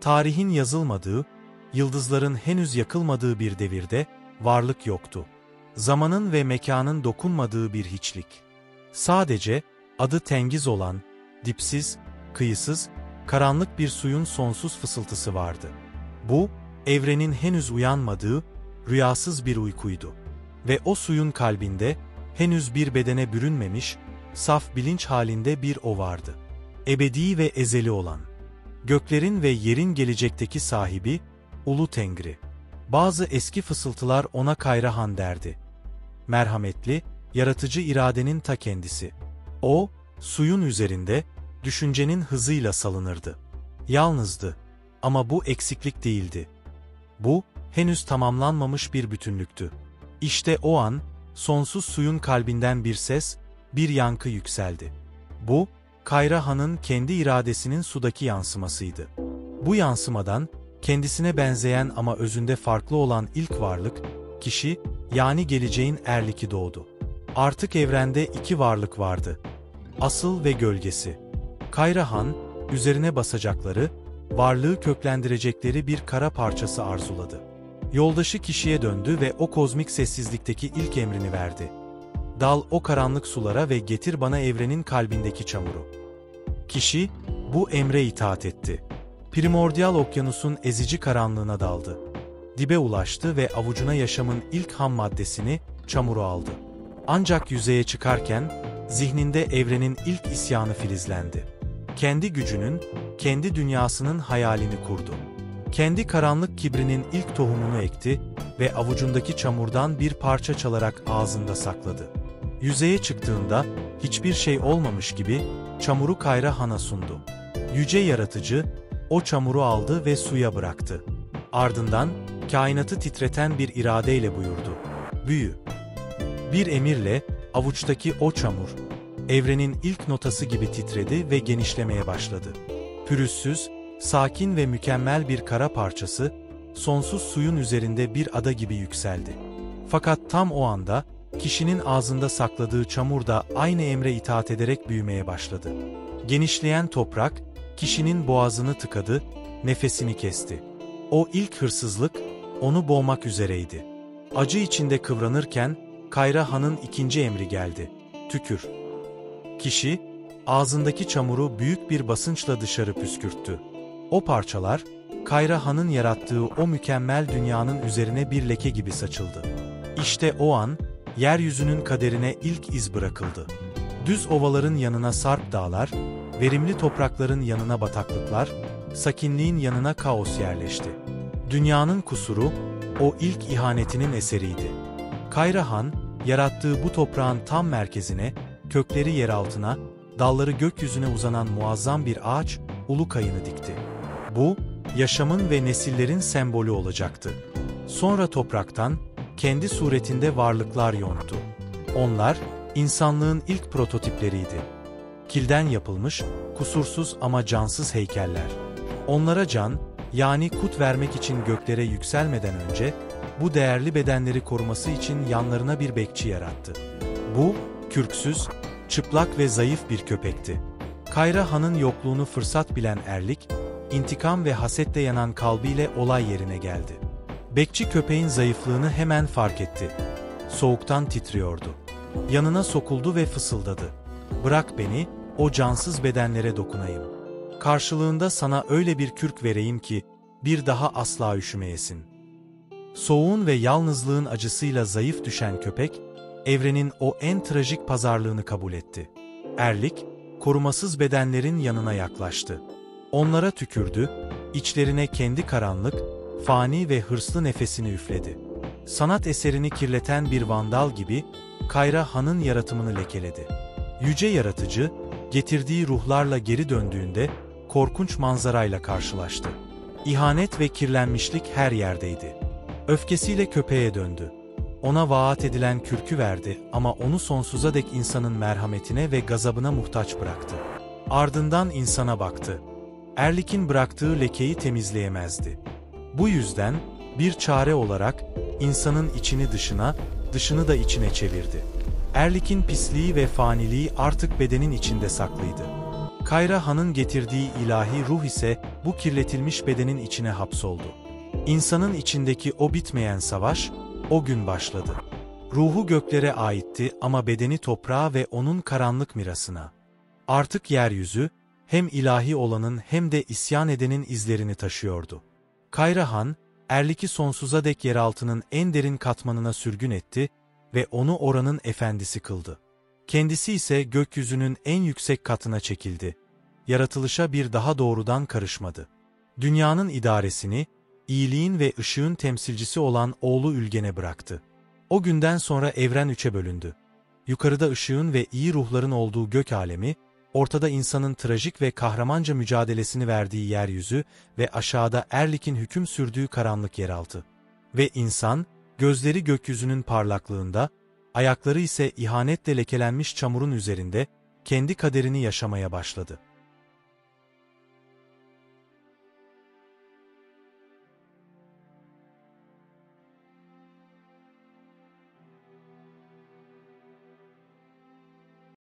Tarihin yazılmadığı, yıldızların henüz yakılmadığı bir devirde varlık yoktu. Zamanın ve mekanın dokunmadığı bir hiçlik. Sadece adı Tengiz olan, dipsiz, kıyısız, karanlık bir suyun sonsuz fısıltısı vardı. Bu, evrenin henüz uyanmadığı, rüyasız bir uykuydu. Ve o suyun kalbinde, henüz bir bedene bürünmemiş, saf bilinç halinde bir o vardı. Ebedi ve ezeli olan. Göklerin ve yerin gelecekteki sahibi, Ulu Tengri. Bazı eski fısıltılar ona Kayrahan derdi. Merhametli, yaratıcı iradenin ta kendisi. O, suyun üzerinde, düşüncenin hızıyla salınırdı. Yalnızdı. Ama bu eksiklik değildi. Bu, henüz tamamlanmamış bir bütünlüktü. İşte o an, sonsuz suyun kalbinden bir ses, bir yankı yükseldi. Bu, Kayrahan'ın kendi iradesinin sudaki yansımasıydı. Bu yansımadan, kendisine benzeyen ama özünde farklı olan ilk varlık, kişi, yani geleceğin Erlik'i doğdu. Artık evrende iki varlık vardı. Asıl ve gölgesi. Kayrahan, üzerine basacakları, varlığı köklendirecekleri bir kara parçası arzuladı. Yoldaşı kişiye döndü ve o kozmik sessizlikteki ilk emrini verdi. Dal o karanlık sulara ve getir bana evrenin kalbindeki çamuru. Kişi, bu emre itaat etti. Primordial okyanusun ezici karanlığına daldı. Dibe ulaştı ve avucuna yaşamın ilk ham maddesini, çamuru aldı. Ancak yüzeye çıkarken, zihninde evrenin ilk isyanı filizlendi. Kendi gücünün, kendi dünyasının hayalini kurdu. Kendi karanlık kibrinin ilk tohumunu ekti ve avucundaki çamurdan bir parça çalarak ağzında sakladı. Yüzeye çıktığında, hiçbir şey olmamış gibi, çamuru Kayrahan'a sundu. Yüce yaratıcı, o çamuru aldı ve suya bıraktı. Ardından, kainatı titreten bir iradeyle buyurdu. Büyü. Bir emirle, avuçtaki o çamur, evrenin ilk notası gibi titredi ve genişlemeye başladı. Pürüzsüz, sakin ve mükemmel bir kara parçası, sonsuz suyun üzerinde bir ada gibi yükseldi. Fakat tam o anda, kişinin ağzında sakladığı çamur da aynı emre itaat ederek büyümeye başladı. Genişleyen toprak, kişinin boğazını tıkadı, nefesini kesti. O ilk hırsızlık, onu boğmak üzereydi. Acı içinde kıvranırken, Kayrahan'ın ikinci emri geldi. Tükür. Kişi, ağzındaki çamuru büyük bir basınçla dışarı püskürttü. O parçalar, Kayrahan'ın yarattığı o mükemmel dünyanın üzerine bir leke gibi saçıldı. İşte o an, yeryüzünün kaderine ilk iz bırakıldı. Düz ovaların yanına sarp dağlar, verimli toprakların yanına bataklıklar, sakinliğin yanına kaos yerleşti. Dünyanın kusuru, o ilk ihanetinin eseriydi. Kayrahan, yarattığı bu toprağın tam merkezine, kökleri yer altına, dalları gökyüzüne uzanan muazzam bir ağaç, Ulu Kayın'ı dikti. Bu, yaşamın ve nesillerin sembolü olacaktı. Sonra topraktan, kendi suretinde varlıklar yonttu. Onlar, insanlığın ilk prototipleriydi. Kilden yapılmış, kusursuz ama cansız heykeller. Onlara can, yani kut vermek için göklere yükselmeden önce, bu değerli bedenleri koruması için yanlarına bir bekçi yarattı. Bu, kürksüz, çıplak ve zayıf bir köpekti. Kayrahan'ın yokluğunu fırsat bilen Erlik, intikam ve hasetle yanan kalbiyle olay yerine geldi. Bekçi köpeğin zayıflığını hemen fark etti. Soğuktan titriyordu. Yanına sokuldu ve fısıldadı. Bırak beni, o cansız bedenlere dokunayım. Karşılığında sana öyle bir kürk vereyim ki, bir daha asla üşümeyesin. Soğuğun ve yalnızlığın acısıyla zayıf düşen köpek, evrenin o en trajik pazarlığını kabul etti. Erlik, korumasız bedenlerin yanına yaklaştı. Onlara tükürdü, içlerine kendi karanlık, fani ve hırslı nefesini üfledi. Sanat eserini kirleten bir vandal gibi, Kayrahan'ın yaratımını lekeledi. Yüce yaratıcı, getirdiği ruhlarla geri döndüğünde, korkunç manzarayla karşılaştı. İhanet ve kirlenmişlik her yerdeydi. Öfkesiyle köpeğe döndü. Ona vaat edilen kürkü verdi ama onu sonsuza dek insanın merhametine ve gazabına muhtaç bıraktı. Ardından insana baktı. Erlik'in bıraktığı lekeyi temizleyemezdi. Bu yüzden, bir çare olarak, insanın içini dışına, dışını da içine çevirdi. Erlik'in pisliği ve faniliği artık bedenin içinde saklıydı. Kayra Han'ın getirdiği ilahi ruh ise bu kirletilmiş bedenin içine hapsoldu. İnsanın içindeki o bitmeyen savaş, o gün başladı. Ruhu göklere aitti ama bedeni toprağa ve onun karanlık mirasına. Artık yeryüzü, hem ilahi olanın hem de isyan edenin izlerini taşıyordu. Kayra Han, Erlik'i sonsuza dek yeraltının en derin katmanına sürgün etti ve onu oranın efendisi kıldı. Kendisi ise gökyüzünün en yüksek katına çekildi. Yaratılışa bir daha doğrudan karışmadı. Dünyanın idaresini, iyiliğin ve ışığın temsilcisi olan oğlu Ülgen'e bıraktı. O günden sonra evren üçe bölündü. Yukarıda ışığın ve iyi ruhların olduğu gök alemi, ortada insanın trajik ve kahramanca mücadelesini verdiği yeryüzü ve aşağıda Erlik'in hüküm sürdüğü karanlık yeraltı. Ve insan, gözleri gökyüzünün parlaklığında, ayakları ise ihanetle lekelenmiş çamurun üzerinde, kendi kaderini yaşamaya başladı.